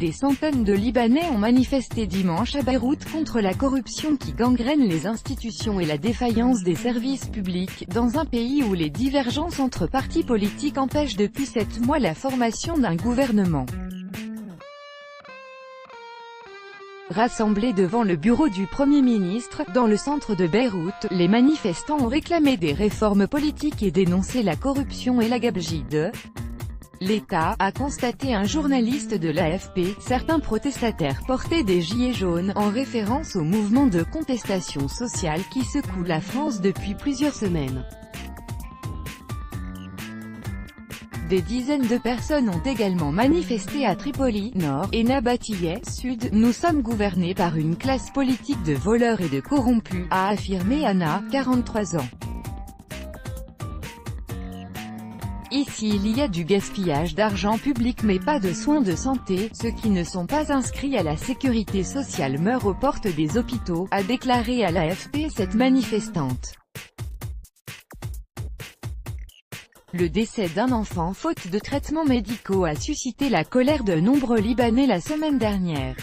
Des centaines de Libanais ont manifesté dimanche à Beyrouth contre la corruption qui gangrène les institutions et la défaillance des services publics, dans un pays où les divergences entre partis politiques empêchent depuis 7 mois la formation d'un gouvernement. Rassemblés devant le bureau du Premier ministre, dans le centre de Beyrouth, les manifestants ont réclamé des réformes politiques et dénoncé la corruption et la gabegie de l'État, a constaté un journaliste de l'AFP. Certains protestataires portaient des gilets jaunes, en référence au mouvement de contestation sociale qui secoue la France depuis plusieurs semaines. Des dizaines de personnes ont également manifesté à Tripoli, nord, et Nabatiyeh, sud. Nous sommes gouvernés par une classe politique de voleurs et de corrompus, a affirmé Anna, 43 ans. Ici il y a du gaspillage d'argent public mais pas de soins de santé, ceux qui ne sont pas inscrits à la sécurité sociale meurent aux portes des hôpitaux, a déclaré à l'AFP cette manifestante. Le décès d'un enfant faute de traitements médicaux a suscité la colère de nombreux Libanais la semaine dernière.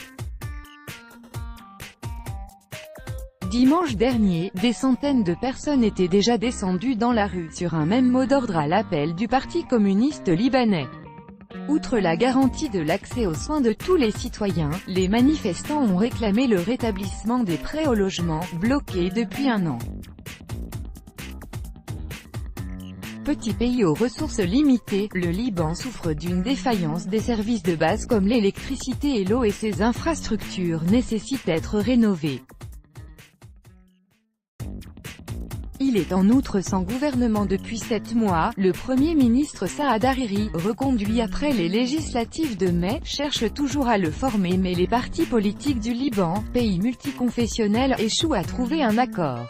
Dimanche dernier, des centaines de personnes étaient déjà descendues dans la rue, sur un même mot d'ordre à l'appel du Parti communiste libanais. Outre la garantie de l'accès aux soins de tous les citoyens, les manifestants ont réclamé le rétablissement des prêts au logement, bloqués depuis un an. Petit pays aux ressources limitées, le Liban souffre d'une défaillance des services de base comme l'électricité et l'eau et ses infrastructures nécessitent d'être rénovées. Il est en outre sans gouvernement depuis 7 mois. Le Premier ministre Saad Hariri, reconduit après les législatives de mai, cherche toujours à le former mais les partis politiques du Liban, pays multiconfessionnel, échouent à trouver un accord.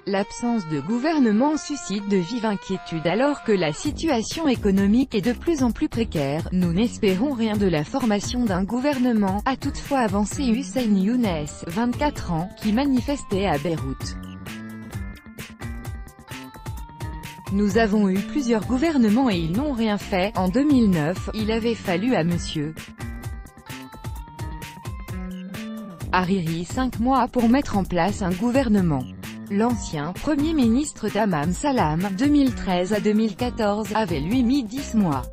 L'absence de gouvernement suscite de vives inquiétudes alors que la situation économique est de plus en plus précaire. Nous n'espérons rien de la formation d'un gouvernement, a toutefois avancé Hussein Younes, 24 ans, qui manifestait à Beyrouth. Nous avons eu plusieurs gouvernements et ils n'ont rien fait. En 2009, il avait fallu à M. Hariri 5 mois pour mettre en place un gouvernement. L'ancien Premier ministre Tamam Salam, 2013 à 2014, avait lui mis 10 mois.